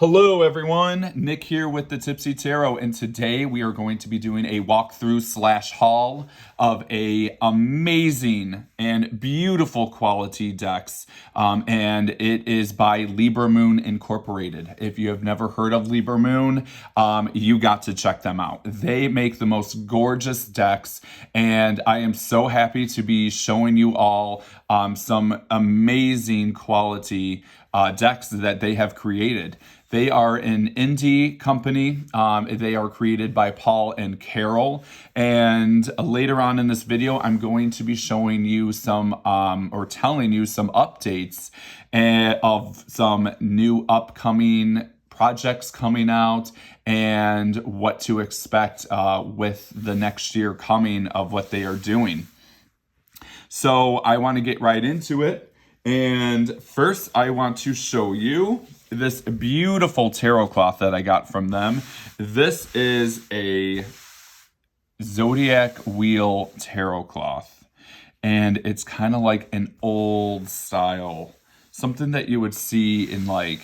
Hello everyone, Nick here with the Tipsy Tarot, and today we are going to be doing a walkthrough slash haul of a amazing and beautiful quality decks, and it is by Libra Moon Incorporated. If you have never heard of Libra Moon, you got to check them out. They make the most gorgeous decks, and I am so happy to be showing you all some amazing quality decks that they have created. They are an indie company. They are created by Paul and Carol. And later on in this video, I'm going to be showing you some, or telling you some updates of some new upcoming projects coming out and what to expect with the next year coming of what they are doing. So I want to get right into it. And first, I want to show you this beautiful tarot cloth that I got from them. This is a zodiac wheel tarot cloth, and it's kind of like an old style, something that you would see in, like,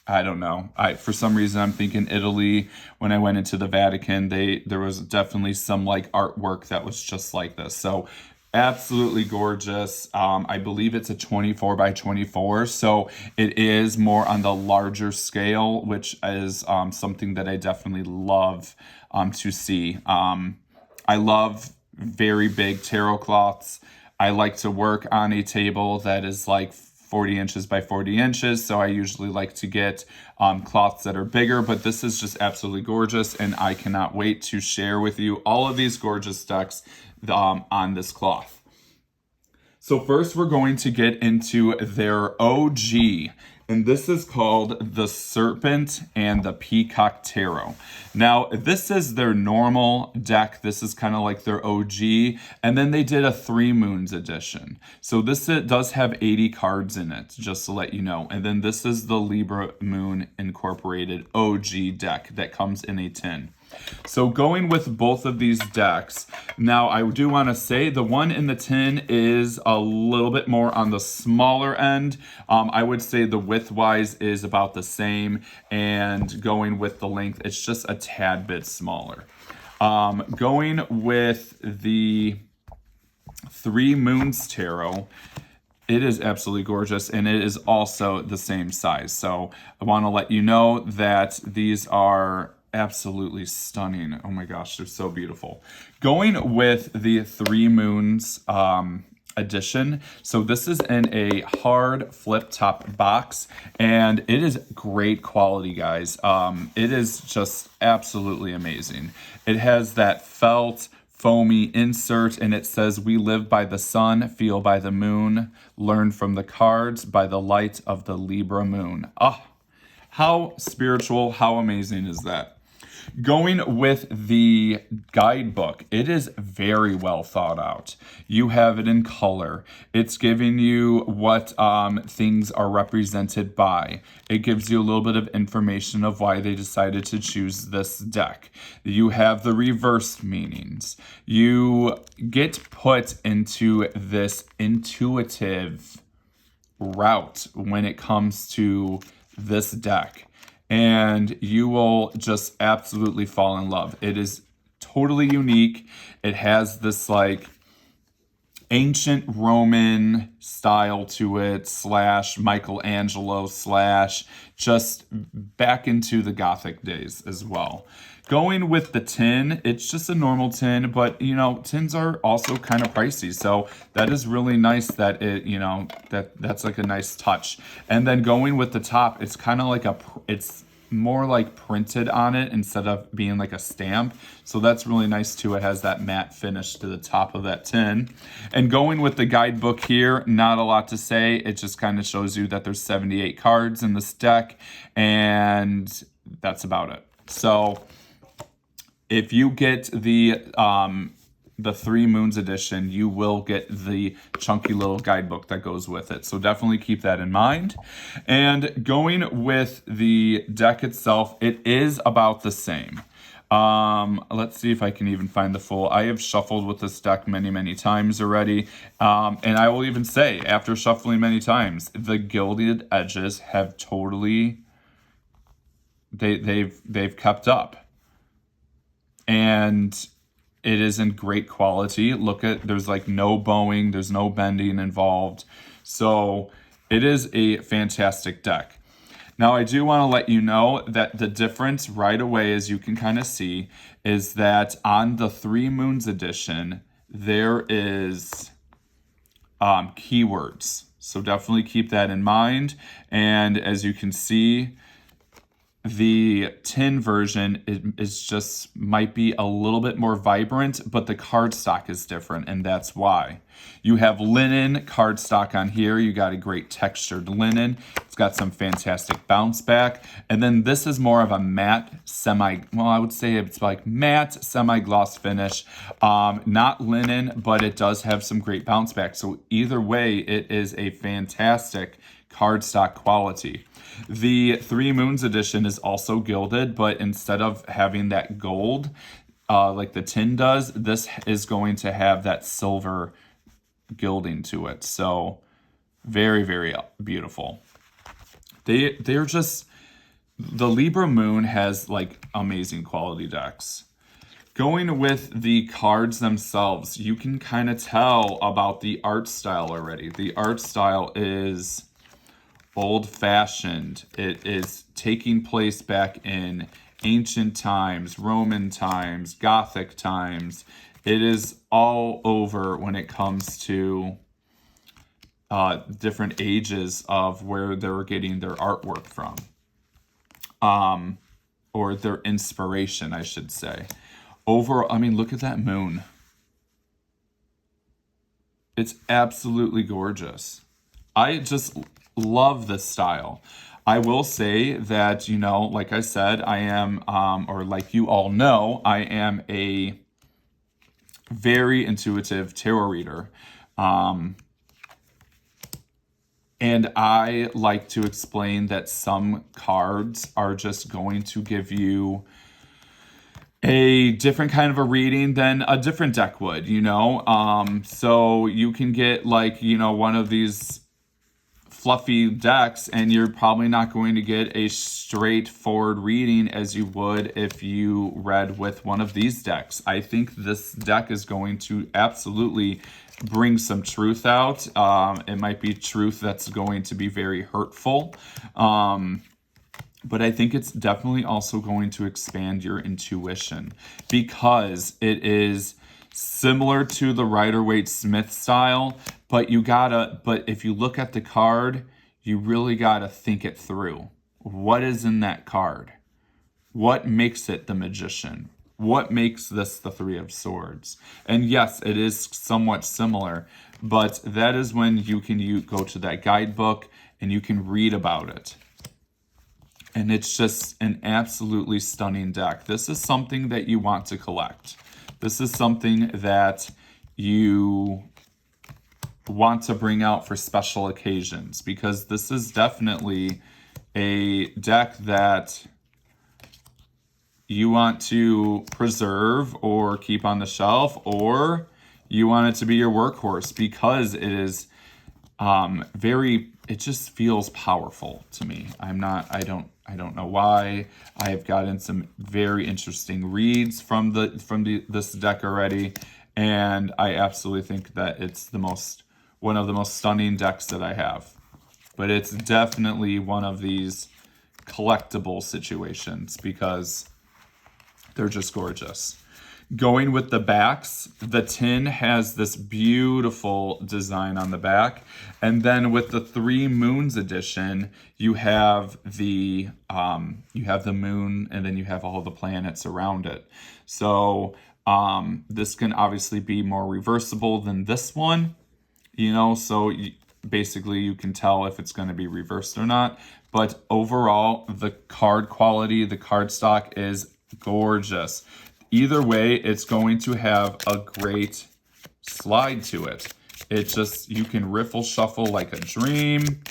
I don't know. For some reason, I'm thinking Italy. When I went into the Vatican, there was definitely some like artwork that was just like this. So absolutely gorgeous. I believe it's a 24 by 24, so it is more on the larger scale, which is something that I definitely love to see. I love very big tarot cloths. I like to work on a table that is like 40 inches by 40 inches, so I usually like to get cloths that are bigger, but this is just absolutely gorgeous, and I cannot wait to share with you all of these gorgeous decks on this cloth. So first we're going to get into their OG, and this is called the Serpent and the Peacock Tarot. Now, this is their normal deck. This is kind of like their OG, and then they did a 3 Moons edition. So this does have 80 cards in it, just to let you know. And then this is the Libra Moon Incorporated OG deck that comes in a tin. So going with both of these decks, now I do want to say the one in the tin is a little bit more on the smaller end. I would say the width-wise is about the same, and going with the length, it's just a tad bit smaller. Going with the 3 Moons Tarot, it is absolutely gorgeous, and it is also the same size. So I want to let you know that these are absolutely stunning. Oh my gosh, they're so beautiful. Going with the 3 Moons edition. So this is in a hard flip top box, and it is great quality, guys. It is just absolutely amazing. It has that felt foamy insert, and it says, "We live by the sun, feel by the moon, learn from the cards by the light of the Libra moon." Ah, how spiritual, how amazing is that? Going with the guidebook, it is very well thought out. You have it in color. It's giving you what things are represented by. It gives you a little bit of information of why they decided to choose this deck. You have the reversed meanings. You get put into this intuitive route when it comes to this deck, and you will just absolutely fall in love. It is totally unique. It has this like ancient Roman style to it, slash Michelangelo, slash just back into the Gothic days as well. Going with the tin, it's just a normal tin, but you know, tins are also kind of pricey, so that is really nice that it, you know, that's like a nice touch. And then going with the top, it's kind of like it's more like printed on it instead of being like a stamp, so that's really nice too. It has that matte finish to the top of that tin. And going with the guidebook here, not a lot to say. It just kind of shows you that there's 78 cards in this deck, and that's about it. So if you get the 3 Moons edition, you will get the chunky little guidebook that goes with it. So definitely keep that in mind. And going with the deck itself, it is about the same. Let's see if I can even find the full. I have shuffled with this deck many times already. And I will even say, after shuffling many times, the gilded edges have totally they've kept up. And it is in great quality. Look at, there's like no bowing, there's no bending involved. So it is a fantastic deck. Now, I do want to let you know that the difference right away, as you can kind of see, is that on the 3 Moons edition, there is keywords. So definitely keep that in mind. And as you can see, the tin version is just might be a little bit more vibrant, but the cardstock is different, and that's why. You have linen cardstock on here. You got a great textured linen. It's got some fantastic bounce back. And then this is more of a matte I would say it's like matte semi-gloss finish. Not linen, but it does have some great bounce back. So either way, it is a fantastic cardstock quality. The 3 Moons edition is also gilded, but instead of having that gold like the tin does, this is going to have that silver gilding to it. So very, very beautiful. They're just, the Libra Moon has like amazing quality decks. Going with the cards themselves, you can kind of tell about the art style already. The art style is old-fashioned. It is taking place back in ancient times, Roman times, Gothic times. It is all over when it comes to different ages of where they're getting their artwork from. Or their inspiration, I should say. Overall, I mean, look at that moon. It's absolutely gorgeous. I just love this style. I will say that, you know, like I said, I am, or like you all know, I am a very intuitive tarot reader. And I like to explain that some cards are just going to give you a different kind of a reading than a different deck would, you know? So you can get like, you know, one of these fluffy decks and you're probably not going to get a straightforward reading as you would if you read with one of these decks. I think this deck is going to absolutely bring some truth out. It might be truth that's going to be very hurtful. But I think it's definitely also going to expand your intuition because it is similar to the Rider-Waite-Smith style, but if you look at the card, you really gotta think it through. What is in that card? What makes it the Magician? What makes this the 3 of Swords? And yes, it is somewhat similar, but that is when you go to that guidebook and you can read about it. And it's just an absolutely stunning deck. This is something that you want to collect. This is something that you want to bring out for special occasions because this is definitely a deck that you want to preserve or keep on the shelf, or you want it to be your workhorse because it is it just feels powerful to me. I don't know why. I have gotten some very interesting reads from this deck already, and I absolutely think that it's one of the most stunning decks that I have. But it's definitely one of these collectible situations because they're just gorgeous. Going with the backs, the tin has this beautiful design on the back. And then with the 3 Moons edition, you have the moon and then you have all the planets around it. So this can obviously be more reversible than this one, you know, so basically you can tell if it's going to be reversed or not. But overall, the card quality, the card stock is gorgeous. Either way, it's going to have a great slide to it. It's just, you can riffle shuffle like a dream.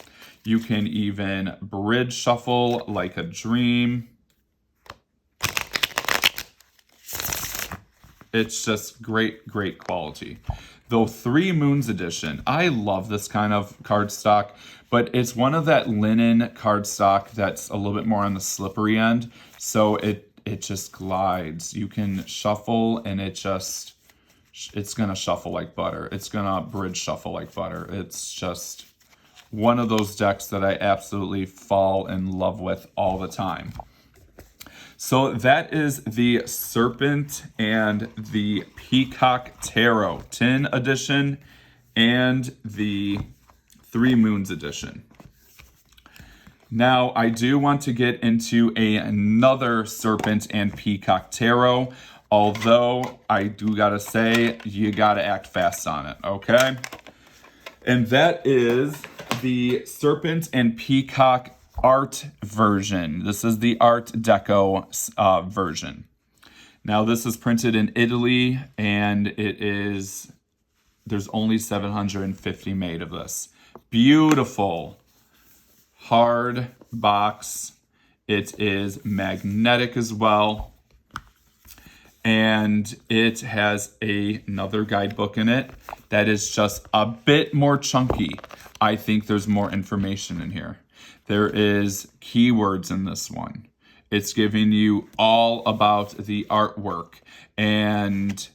You can even bridge shuffle like a dream. It's just great, great quality. The Three Moons edition. I love this kind of cardstock, but it's one of that linen cardstock that's a little bit more on the slippery end. So it just glides. You can shuffle and it's going to shuffle like butter. It's going to bridge shuffle like butter. It's just one of those decks that I absolutely fall in love with all the time. So that is the Serpent and the Peacock Tarot Tin Edition and the Three Moons Edition. Now, I do want to get into another Serpent and Peacock Tarot, although I do gotta say, you gotta act fast on it, okay? And that is the Serpent and Peacock art version. This is the Art Deco version. Now this is printed in Italy and there's only 750 made of this. Beautiful hard box. It is magnetic as well. And it has another guidebook in it that is just a bit more chunky. I think there's more information in here. There is keywords in this one. It's giving you all about the artwork and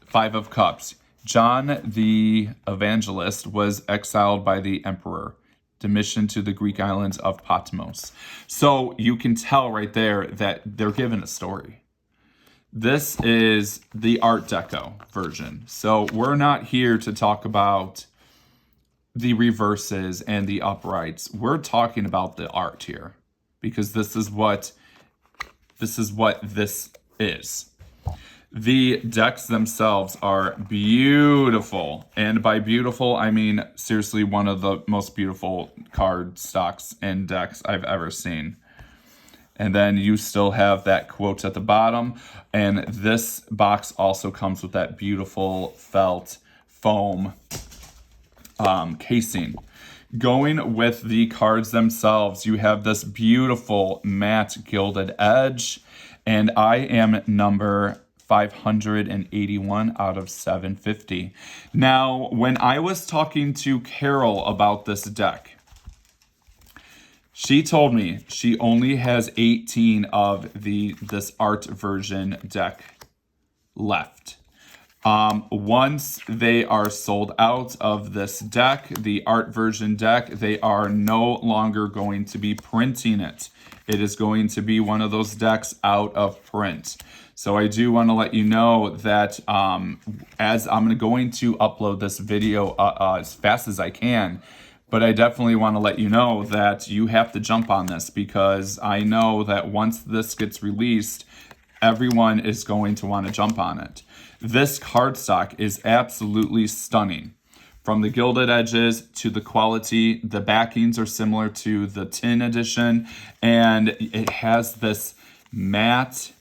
Five of Cups. John the Evangelist was exiled by the emperor, demissioned to the Greek islands of Patmos. So you can tell right there that they're given a story. This is the Art Deco version. So we're not here to talk about the reverses and the uprights. We're talking about the art here because this is what this is. The decks themselves are beautiful. And by beautiful, I mean seriously one of the most beautiful card stocks and decks I've ever seen. And then you still have that quote at the bottom. And this box also comes with that beautiful felt foam casing. Going with the cards themselves, you have this beautiful matte gilded edge. And I am number 581 out of 750. Now, when I was talking to Carol about this deck, she told me she only has 18 of this art version deck left. Once they are sold out of this deck, the art version deck, they are no longer going to be printing it. It is going to be one of those decks out of print. So I do want to let you know that as I'm going to upload this video as fast as I can, but I definitely want to let you know that you have to jump on this because I know that once this gets released, everyone is going to want to jump on it. This cardstock is absolutely stunning. From the gilded edges to the quality, the backings are similar to the tin edition, and it has this matte,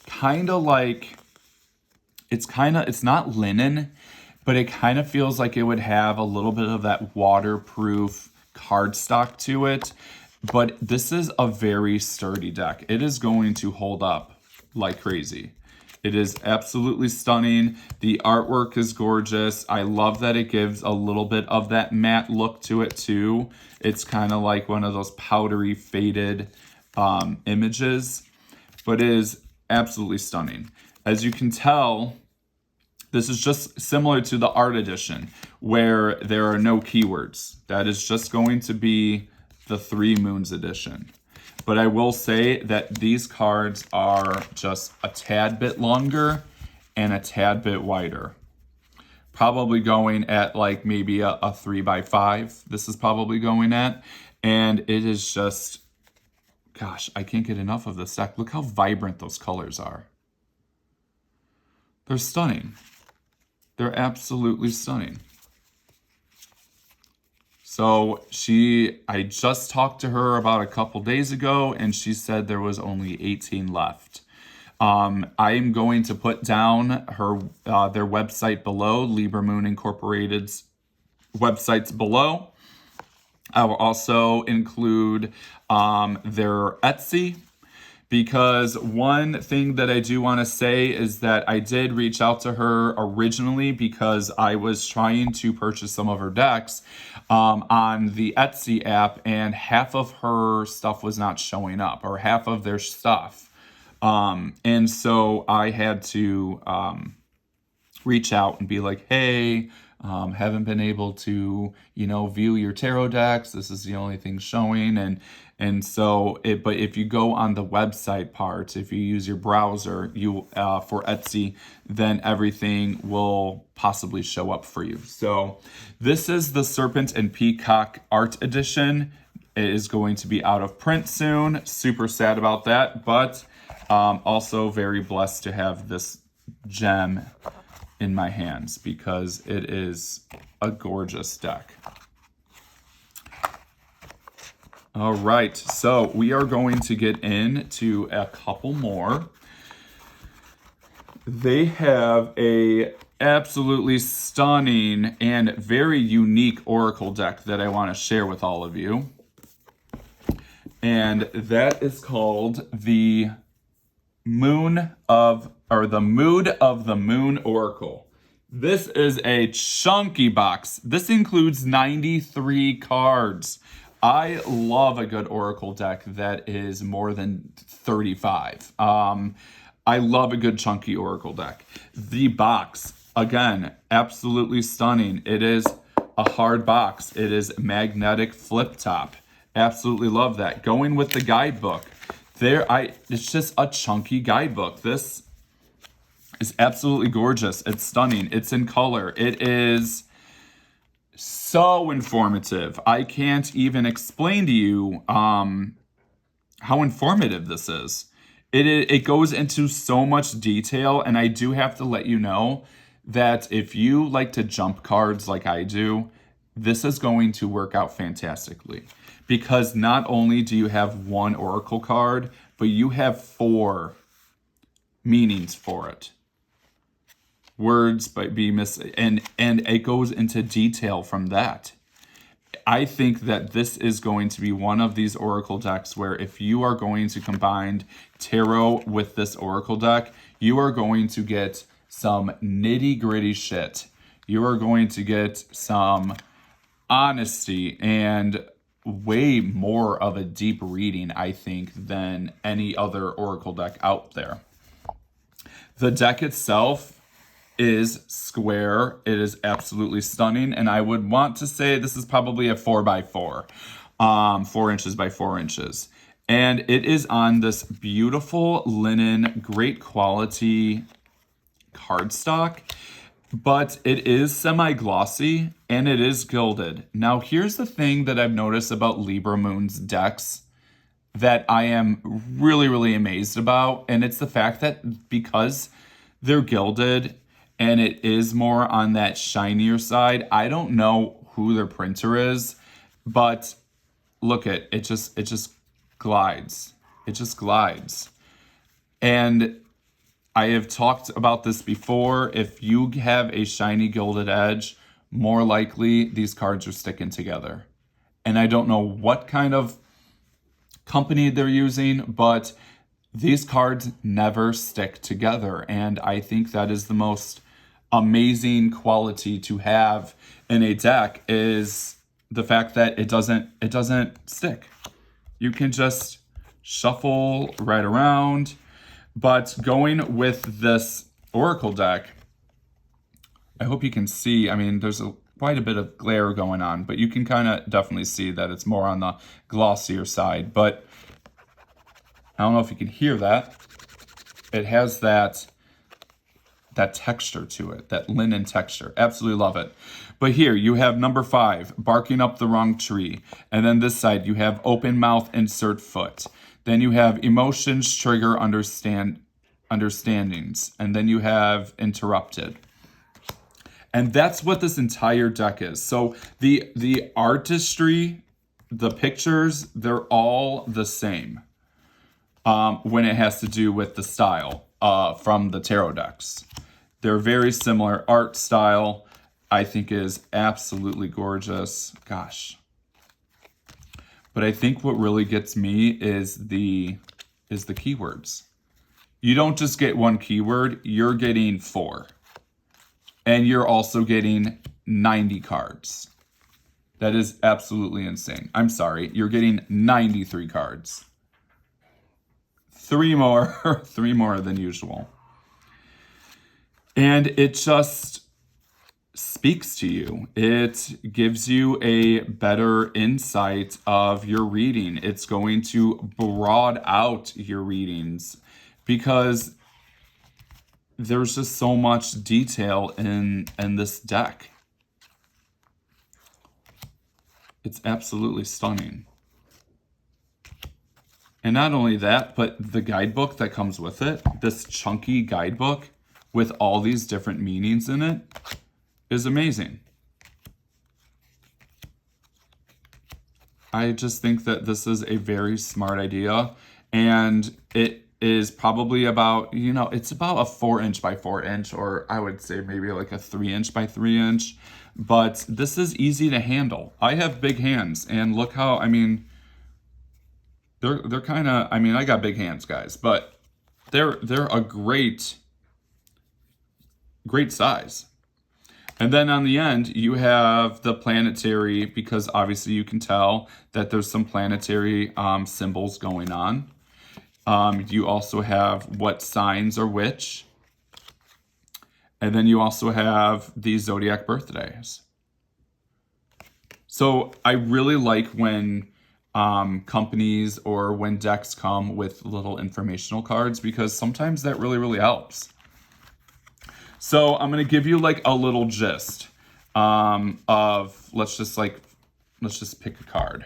kind of like, it's not linen, but it kind of feels like it would have a little bit of that waterproof cardstock to it. But this is a very sturdy deck. It is going to hold up like crazy. It is absolutely stunning. The artwork is gorgeous. I love that it gives a little bit of that matte look to it too. It's kind of like one of those powdery faded images, but it is absolutely stunning. As you can tell, this is just similar to the art edition where there are no keywords. That is just going to be the Three Moons edition. But I will say that these cards are just a tad bit longer and a tad bit wider. Probably going at like maybe a 3x5. This is probably going at. And it is just, gosh, I can't get enough of this deck. Look how vibrant those colors are. They're stunning. They're absolutely stunning. So I just talked to her about a couple days ago, and she said there was only 18 left. I am going to put down their website below, Libra Moon Incorporated's websites below. I will also include their Etsy, because one thing that I do want to say is that I did reach out to her originally because I was trying to purchase some of her decks on the Etsy app, and half of her stuff was not showing up, or half of their stuff. And so I had to reach out and be like, hey, haven't been able to, view your tarot decks. This is the only thing showing. But if you go on the website part, if you use your browser, for Etsy, then everything will possibly show up for you. So this is the Serpent and Peacock Art Edition. It is going to be out of print soon. Super sad about that, but also very blessed to have this gem in my hands because it is a gorgeous deck. All right, so we are going to get into a couple more. They have a absolutely stunning and very unique oracle deck that I want to share with all of you. And that is called the Mood of the Moon Oracle. This is a chunky box. This includes 93 cards. I love a good oracle deck that is more than 35. I love a good chunky oracle deck. The box, again, absolutely stunning. It is a hard box. It is magnetic flip top. Absolutely love that. Going with the guidebook. It's just a chunky guidebook. This is absolutely gorgeous. It's stunning. It's in color. It is so informative. I can't even explain to you how informative this is. It goes into so much detail, and I do have to let you know that if you like to jump cards like I do, this is going to work out fantastically. Because not only do you have one oracle card, but you have 4 meanings for it. Words might be missing, and it goes into detail from that. I think that this is going to be one of these oracle decks where if you are going to combine tarot with this oracle deck, you are going to get some nitty-gritty shit. You are going to get some honesty and way more of a deep reading, I think, than any other oracle deck out there. The deck itself is square. It is absolutely stunning, and I would want to say this is probably a 4x4, 4 inches by 4 inches. And it is on this beautiful linen, great quality cardstock, but it is semi-glossy and it is gilded. Now, here's the thing that I've noticed about Libra Moon's decks that I am really, really amazed about, and it's the fact that because they're gilded and it is more on that shinier side, I don't know who their printer is, but look at it, just glides. It just glides. And I have talked about this before. If you have a shiny gilded edge, more likely these cards are sticking together. And I don't know what kind of company they're using, but these cards never stick together. And I think that is the most amazing quality to have in a deck, is the fact that it doesn't stick. You can just shuffle right around. But going with this oracle deck, I hope you can see, I mean, there's quite a bit of glare going on, but you can kind of definitely see that it's more on the glossier side. But I don't know if you can hear that. It has that texture to it, that linen texture. Absolutely love it. But here you have number 5, barking up the wrong tree. And then this side you have open mouth, insert foot. Then you have emotions trigger understandings. And then you have interrupted. And that's what this entire deck is. So the artistry, the pictures, they're all the same when it has to do with the style from the tarot decks. They're very similar. Art style, I think, is absolutely gorgeous. Gosh. But I think what really gets me is the is the keywords. You don't just get one keyword, you're getting 4. And you're also getting 90 cards. That is absolutely insane. I'm sorry, you're getting 93 cards. 3 more, 3 more than usual. And it just speaks to you. It gives you a better insight of your reading. It's going to broad out your readings because there's just so much detail in this deck. It's absolutely stunning. And not only that, but the guidebook that comes with it, this chunky guidebook with all these different meanings in it, is amazing. I just think that this is a very smart idea, and it is probably about, it's about a 4" by 4", or I would say maybe like a 3" by 3", but this is easy to handle. I have big hands, and look how, they're kind of, I got big hands, guys, but they're a great size. And then on the end, you have the planetary, because obviously you can tell that there's some planetary symbols going on. You also have what signs are which. And then you also have the zodiac birthdays. So I really like when companies or when decks come with little informational cards, because sometimes that really, really helps. So I'm going to give you like a little gist of, let's just pick a card.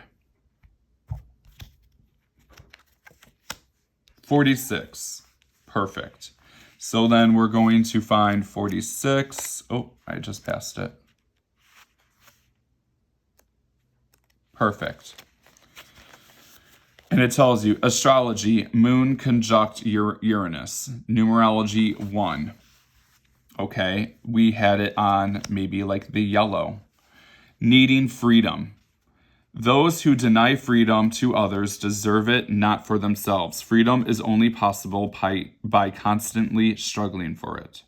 46. Perfect. So then we're going to find 46. Oh, I just passed it. Perfect. And it tells you astrology, moon conjunct Uranus, numerology 1. Okay, we had it on maybe like the yellow. Needing freedom. Those who deny freedom to others deserve it not for themselves. Freedom is only possible by constantly struggling for it.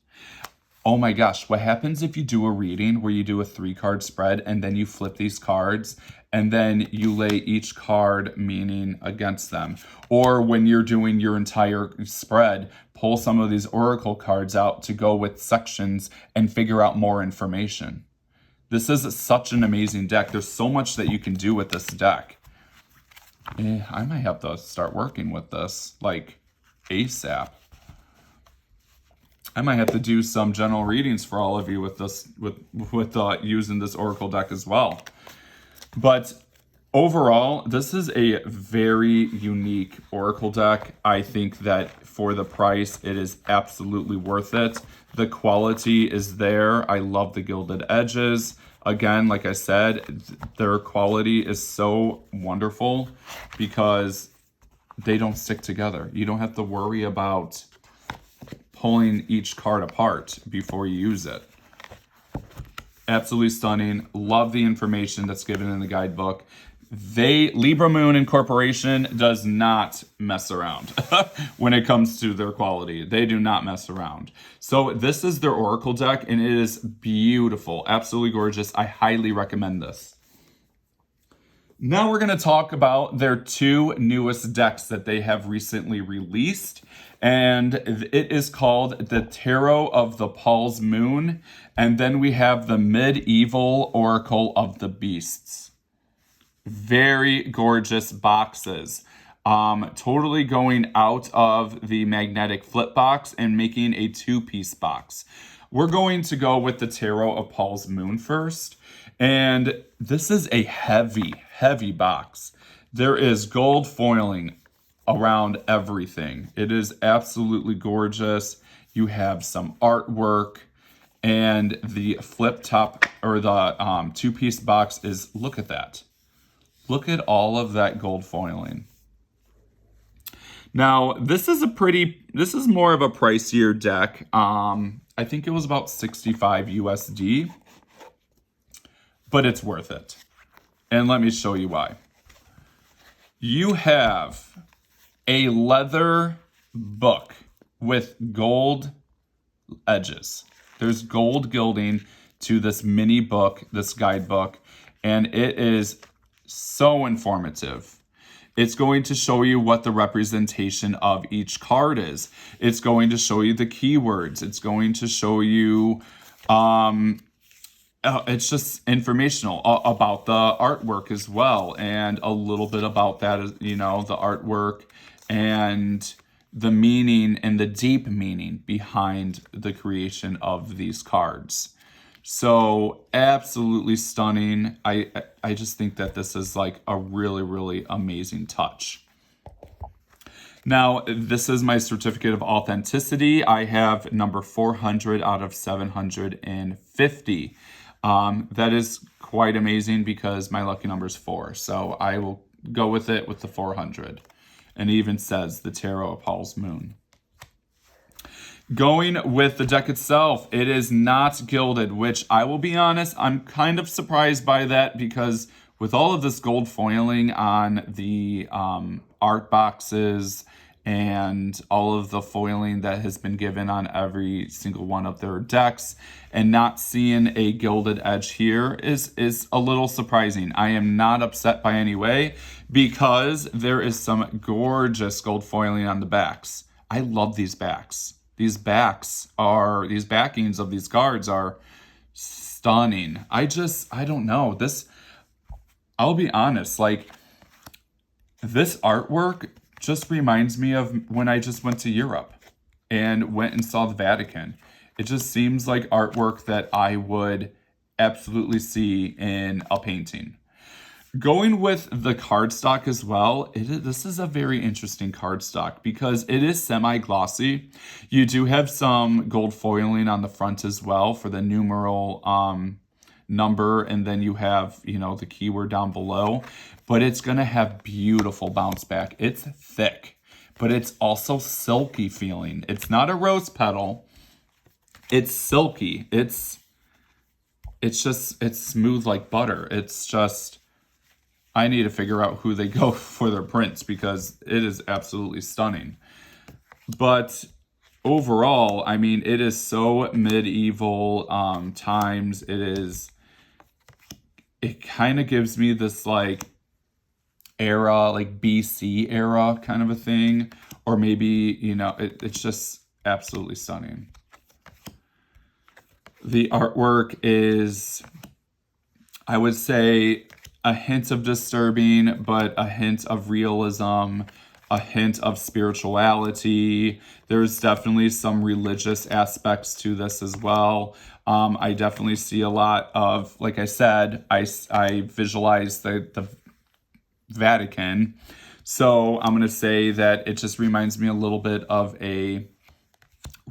Oh my gosh, what happens if you do a reading where you do a 3-card spread and then you flip these cards and then you lay each card meaning against them? Or when you're doing your entire spread, pull some of these oracle cards out to go with sections and figure out more information. This is such an amazing deck. There's so much that you can do with this deck. I might have to start working with this like ASAP. I might have to do some general readings for all of you with this, with using this oracle deck as well. But overall, this is a very unique oracle deck. I think that for the price, it is absolutely worth it. The quality is there. I love the gilded edges. Again, like I said, their quality is so wonderful because they don't stick together. You don't have to worry about pulling each card apart before you use it. Absolutely stunning. Love the information that's given in the guidebook. Libra Moon Inc. does not mess around when it comes to their quality. They do not mess around. So this is their oracle deck, and it is beautiful. Absolutely gorgeous. I highly recommend this. Now we're going to talk about their 2 newest decks that they have recently released. And it is called the Tarot of the Paul's Moon. And then we have the Medieval Oracle of the Beasts. Very gorgeous boxes. Totally going out of the magnetic flip box and making a 2-piece box. We're going to go with the Tarot of Paul's Moon first. And this is a heavy, heavy box. There is gold foiling around everything. It is absolutely gorgeous. You have some artwork, and the flip top, or the 2-piece box is, look at that. Look at all of that gold foiling. Now, this is more of a pricier deck. I think it was about 65 USD, but it's worth it. And let me show you why. You have a leather book with gold edges. There's gold gilding to this mini book, this guidebook, and it is so informative. It's going to show you what the representation of each card is. It's going to show you the keywords. It's going to show you, it's just informational about the artwork as well, and a little bit about that, the artwork and the meaning and the deep meaning behind the creation of these cards. So absolutely stunning. I just think that this is like a really, really amazing touch. Now, this is my certificate of authenticity. I have number 400 out of 750. That is quite amazing because my lucky number is 4. So I will go with it with the 400. And it even says the Tarot of Paul's Moon. Going with the deck itself, it is not gilded, which I will be honest, I'm kind of surprised by that because with all of this gold foiling on the art boxes and all of the foiling that has been given on every single one of their decks, and not seeing a gilded edge here is a little surprising. I am not upset by any way because there is some gorgeous gold foiling on the backs. I love these backs. These backings of these cards are stunning. I don't know. I'll be honest, like, this artwork just reminds me of when I just went to Europe and went and saw the Vatican. It just seems like artwork that I would absolutely see in a painting. Going with the cardstock as well, this is a very interesting cardstock because it is semi-glossy. You do have some gold foiling on the front as well for the numeral number, and then you have, the keyword down below. But it's going to have beautiful bounce back. It's thick, but it's also silky feeling. It's not a rose petal. It's silky. It's smooth like butter. It's just... I need to figure out who they go for their prints because it is absolutely stunning. But overall, I mean, it is so medieval times. It kind of gives me this like era, like BC era kind of a thing. Or maybe, it's just absolutely stunning. The artwork is, I would say, a hint of disturbing, but a hint of realism, a hint of spirituality. There's definitely some religious aspects to this as well. I definitely see a lot of, like I said, I visualize the Vatican. So I'm going to say that it just reminds me a little bit of a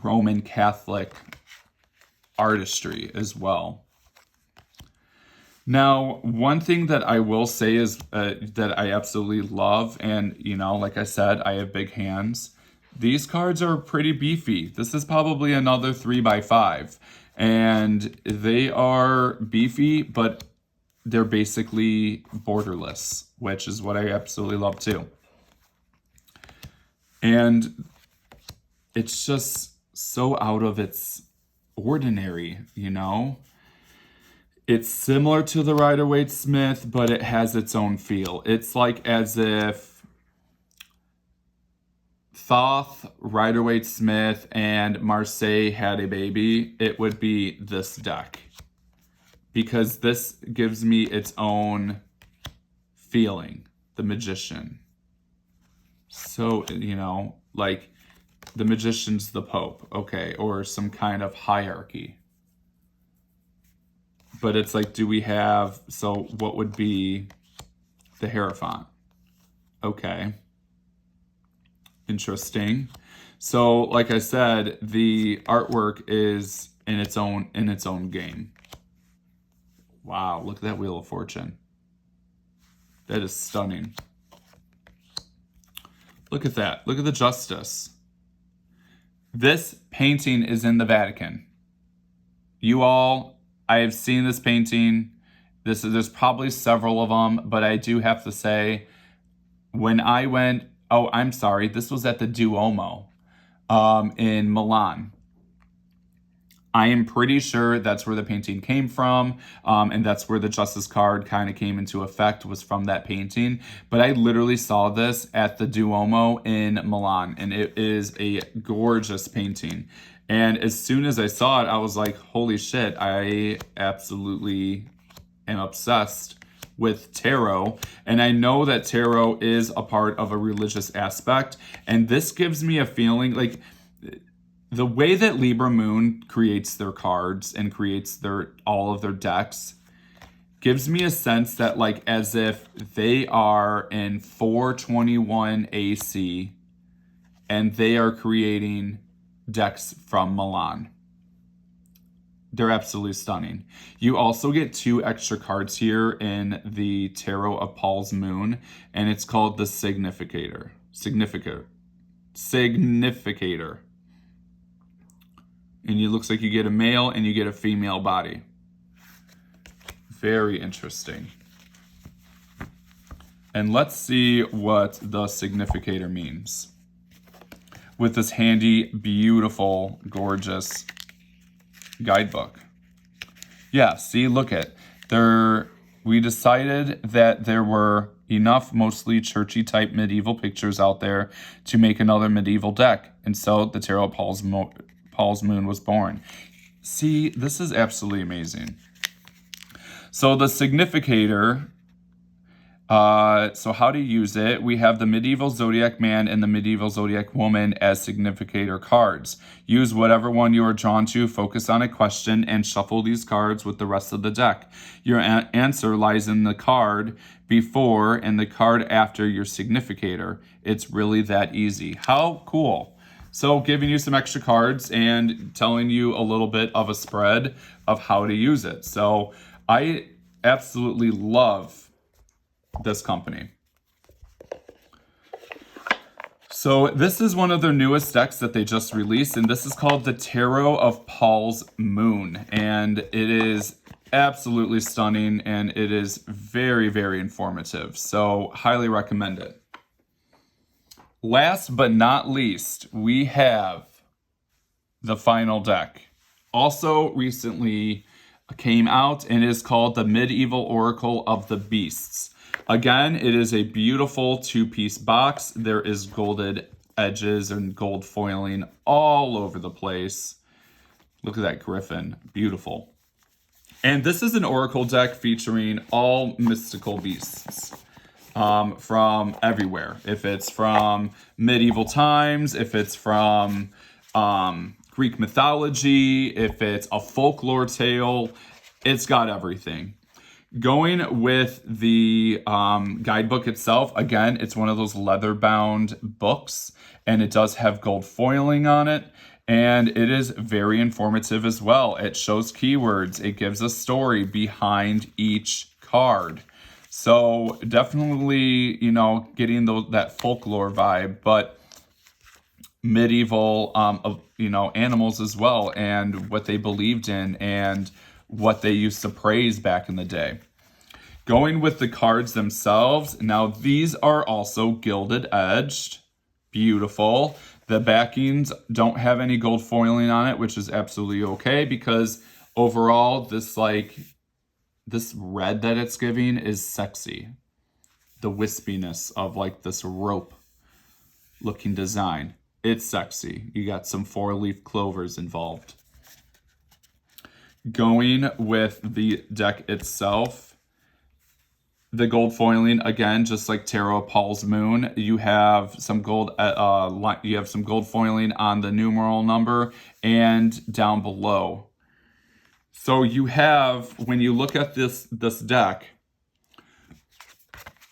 Roman Catholic artistry as well. Now, one thing that I will say is that I absolutely love, and, like I said, I have big hands. These cards are pretty beefy. This is probably another 3x5, and they are beefy, but they're basically borderless, which is what I absolutely love too. And it's just so out of its ordinary, It's similar to the Rider-Waite-Smith, but it has its own feel. It's like as if Thoth, Rider-Waite-Smith, and Marseille had a baby, it would be this deck. Because this gives me its own feeling, the Magician. So, like the Magician's the Pope, okay, or some kind of hierarchy. But it's like, so what would be the Hierophant? Okay. Interesting. So, like I said, the artwork is in its own game. Wow, look at that Wheel of Fortune. That is stunning. Look at that. Look at the Justice. This painting is in the Vatican. I have seen this painting. There's probably several of them, but I do have to say, when I went oh, I'm sorry, this was at the Duomo in Milan. I am pretty sure that's where the painting came from, and that's where the Justice card kind of came into effect, was from that painting. But I literally saw this at the Duomo in Milan, and it is a gorgeous painting. And as soon as I saw it, I was like, holy shit, I absolutely am obsessed with tarot. And I know that tarot is a part of a religious aspect, and this gives me a feeling like the way that Libra Moon creates their cards and creates all of their decks gives me a sense that, like, as if they are in 421 AC and they are creating decks from Milan. They're absolutely stunning. You also get 2 extra cards here in the Tarot of Paul's Moon, and it's called the Significator. And it looks like you get a male and you get a female body. Very interesting. And let's see what the Significator means with this handy, beautiful, gorgeous guidebook. Yeah, see, look at there. We decided that there were enough mostly churchy type medieval pictures out there to make another medieval deck. And so the Tarot of Paul's Moon was born. See, this is absolutely amazing. So the Significator, so how to use it, we have the medieval zodiac man and the medieval zodiac woman as significator cards. Use whatever one you are drawn to, focus on a question, and shuffle these cards with the rest of the deck. Your answer lies in the card before and the card after your significator. It's really that easy. How cool. So giving you some extra cards and telling you a little bit of a spread of how to use it. So I absolutely love this company. So this is one of their newest decks that they just released, and this is called the Tarot of Paul's Moon. And it is absolutely stunning, and it is very, very informative. So highly recommend it. Last but not least, we have the final deck. Also recently came out and is called the Medieval Oracle of the Beasts. Again, it is a beautiful 2-piece box. There is golded edges and gold foiling all over the place. Look at that griffin. Beautiful. And this is an oracle deck featuring all mystical beasts from everywhere. If it's from medieval times, if it's from Greek mythology, if it's a folklore tale, it's got everything. Going with the guidebook itself, again, it's one of those leather-bound books, and it does have gold foiling on it, and it is very informative as well. It shows keywords. It gives a story behind each card. So definitely, getting that folklore vibe, but medieval, animals as well, and what they believed in, and what they used to praise back in the day. Going with the cards themselves, now these are also gilded edged. Beautiful. The backings don't have any gold foiling on it, which is absolutely okay, because overall this red that it's giving is sexy. The wispiness of this rope looking design. It's sexy. You got some 4-leaf clovers involved. Going with the deck itself, the gold foiling, again, just like Tarot of Paul's Moon, you have some gold foiling on the numeral number and down below. So you have, when you look at this deck,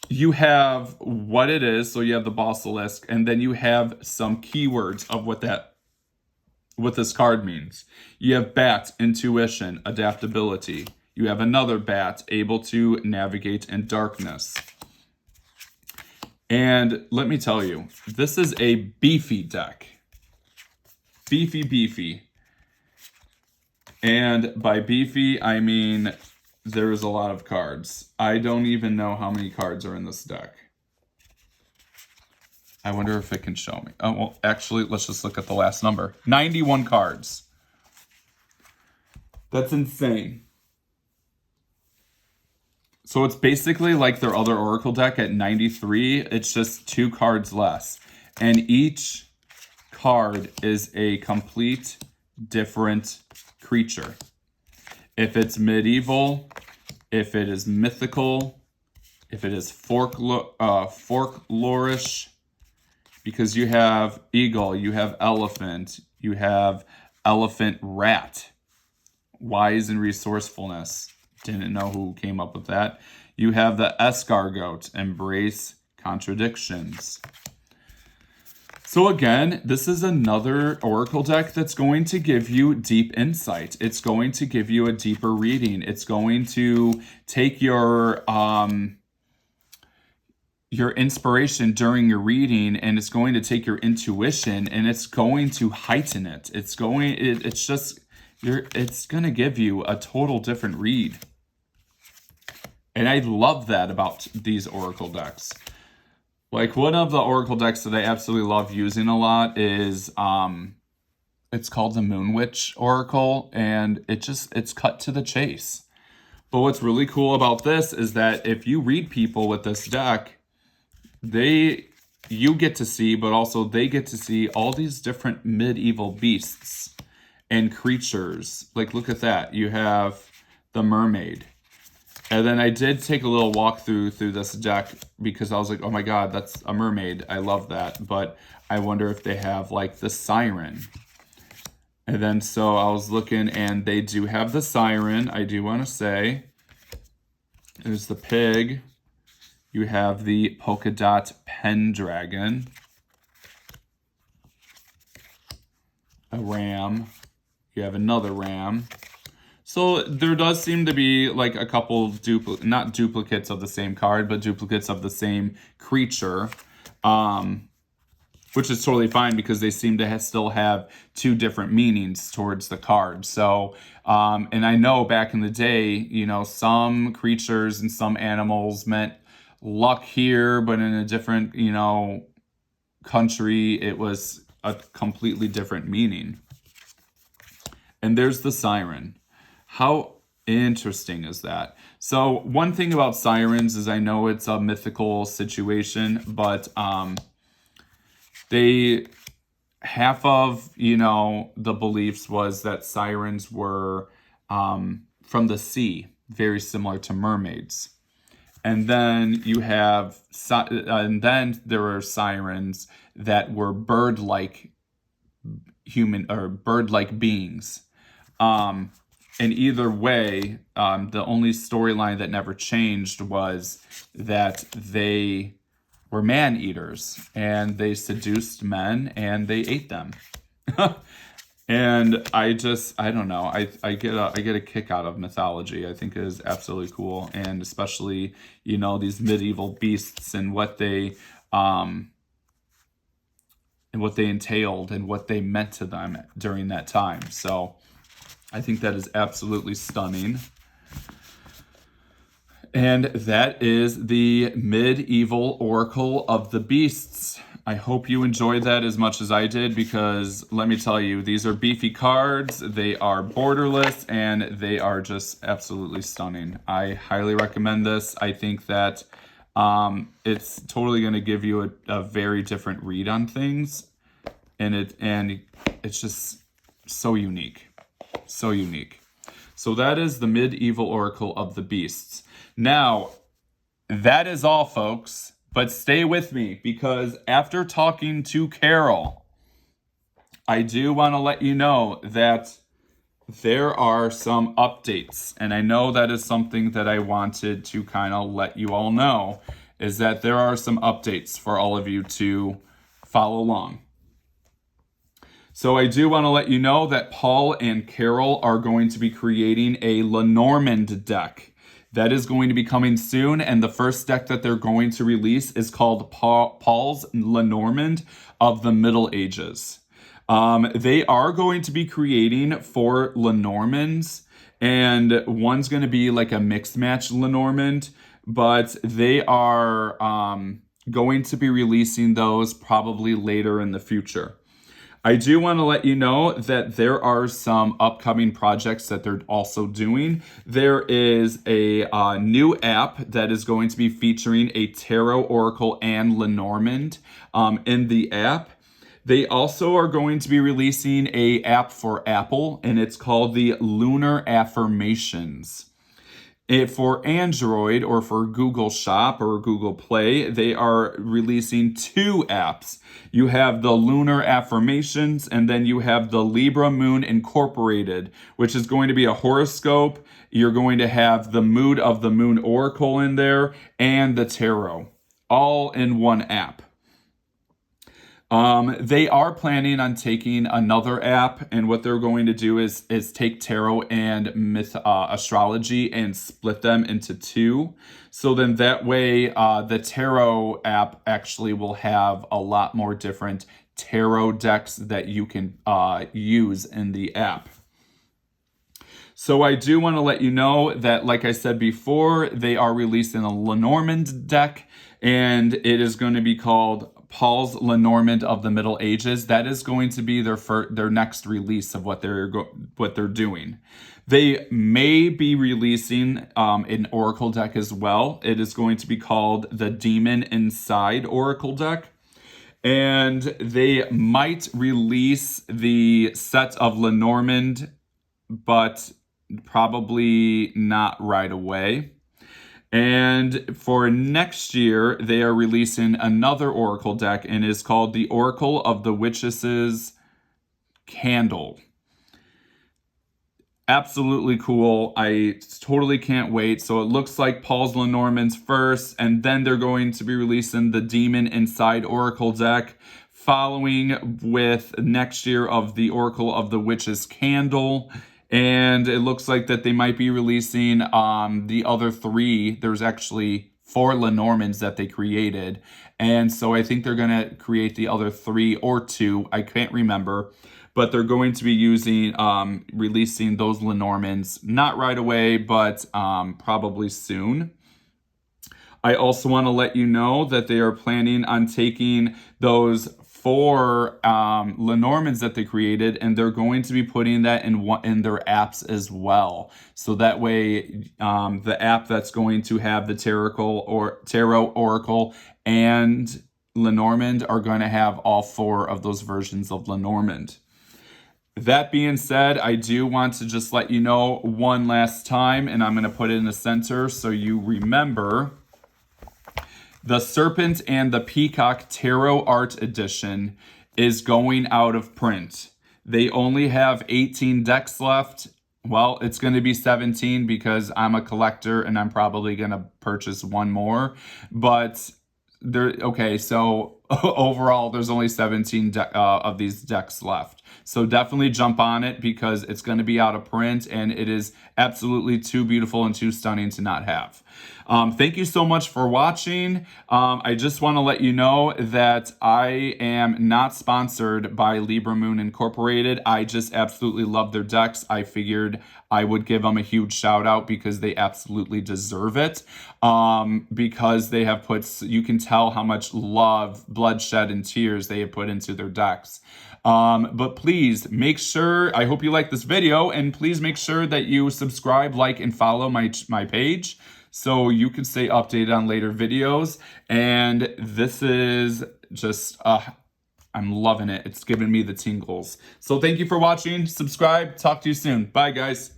you have what it is. So you have the basilisk, and then you have some keywords of what this card means. You have bat, intuition, adaptability. You have another bat, able to navigate in darkness. And let me tell you, this is a beefy deck. Beefy. And by beefy, I mean there's a lot of cards. I don't even know how many cards are in this deck. I wonder if it can show me. Oh, well, actually, let's just look at the last number. 91 cards. That's insane. So it's basically like their other Oracle deck at 93. It's just 2 cards less. And each card is a complete different creature. If it's medieval, if it is mythical, if it is folklorish, because you have eagle, you have elephant rat, wise and resourcefulness. Didn't know who came up with that. You have the escargot, embrace contradictions. So again, this is another Oracle deck that's going to give you deep insight. It's going to give you a deeper reading. It's going to take your inspiration during your reading, and it's going to take your intuition and it's going to heighten it. It's going to give you a total different read. And I love that about these Oracle decks. Like, one of the Oracle decks that I absolutely love using a lot is it's called the Moon Witch Oracle, and it's cut to the chase. But what's really cool about this is that if you read people with this deck, you get to see, but also they get to see all these different medieval beasts and creatures. Like, look at that. You have the mermaid. And then I did take a little walk through this deck because I was like, oh my god, that's a mermaid. I love that. But I wonder if they have like the siren. And then so I was looking, and they do have the siren. I do want to say there's the pig. You have the polka dot pendragon, a ram. You have another ram. So there does seem to be like a couple not duplicates of the same card, but duplicates of the same creature, which is totally fine because they seem to still have 2 different meanings towards the card. So, and I know back in the day, you know, some creatures and some animals meant luck here, but in a different, you know, country, it was a completely different meaning. And there's the siren. How interesting is that? So one thing about sirens is I know it's a mythical situation, but half of, you know, the beliefs was that sirens were from the sea, very similar to mermaids. And then you have, and then there were sirens that were bird-like bird-like beings. And either way, the only storyline that never changed was that they were man-eaters, and they seduced men, and they ate them. And I don't know. I get a kick out of mythology. I think it is absolutely cool, and especially, you know, these medieval beasts and what they entailed and what they meant to them during that time. So I think that is absolutely stunning. And that is the medieval Oracle of the Beasts. I hope you enjoyed that as much as I did, because let me tell you, these are beefy cards, they are borderless, and they are just absolutely stunning. I highly recommend this. I think that it's totally going to give you a very different read on things, and it's just so unique. So unique. So that is the medieval Oracle of the Beasts. Now, that is all, folks. But stay with me, because after talking to Carol, I do want to let you know that there are some updates. And I know that is something that I wanted to kind of let you all know, is that there are some updates for all of you to follow along. So I do want to let you know that Paul and Carol are going to be creating a Lenormand deck. That is going to be coming soon, and the first deck that they're going to release is called Paul's Lenormand of the Middle Ages. They are going to be creating 4 Lenormands, and one's going to be like a mixed match Lenormand, but they are going to be releasing those probably later in the future. I do want to let you know that there are some upcoming projects that they're also doing. There is a new app that is going to be featuring a tarot, oracle, and Lenormand in the app. They also are going to be releasing a app for Apple, and it's called the Lunar Affirmations. For Android or for Google Shop or Google Play, they are releasing 2 apps. You have the Lunar Affirmations, and then you have the Libra Moon Incorporated, which is going to be a horoscope. You're going to have the mood of the moon oracle in there and the tarot, all in one app. They are planning on taking another app, and what they're going to do is take tarot and astrology and split them into 2. So then that way, the tarot app actually will have a lot more different tarot decks that you can use in the app. So I do want to let you know that, like I said before, they are releasing a Lenormand deck, and it is going to be called Paul's Lenormand of the Middle Ages. That is going to be their next release of what they're doing. They may be releasing an oracle deck as well. It is going to be called the Demon Inside Oracle deck. And they might release the set of Lenormand, but probably not right away. And for next year, they are releasing another oracle deck, and it's called the Oracle of the Witch's Candle. Absolutely cool. I totally can't wait. So it looks like Paul's Lenormand's first, and then they're going to be releasing the Demon Inside Oracle deck, following with next year of the Oracle of the Witch's Candle. And it looks like that they might be releasing the other 3. There's actually 4 Lenormands that they created. And so I think they're going to create the other 3 or 2. I can't remember. But they're going to be releasing those Lenormands, not right away, but probably soon. I also want to let you know that they are planning on taking those 4 Lenormands that they created, and they're going to be putting that in their apps as well. So that way, the app that's going to have the tarot, oracle, and Lenormand are going to have all 4 of those versions of Lenormand. That being said, I do want to just let you know one last time, and I'm going to put it in the center so you remember. The Serpent and the Peacock Tarot Art Edition is going out of print. They only have 18 decks left. Well, it's going to be 17 because I'm a collector and I'm probably going to purchase one more. But so overall, there's only 17 of these decks left. So definitely jump on it because it's going to be out of print and it is absolutely too beautiful and too stunning to not have. Thank you so much for watching. I just want to let you know that I am not sponsored by Libra Moon Incorporated. I just absolutely love their decks. I figured I would give them a huge shout out because they absolutely deserve it. Because they have you can tell how much love, bloodshed, and tears they have put into their decks. But please make sure, I hope you like this video, and please make sure that you subscribe, like, and follow my page so you can stay updated on later videos. And this is just, I'm loving it. It's giving me the tingles. So thank you for watching. Subscribe. Talk to you soon. Bye, guys.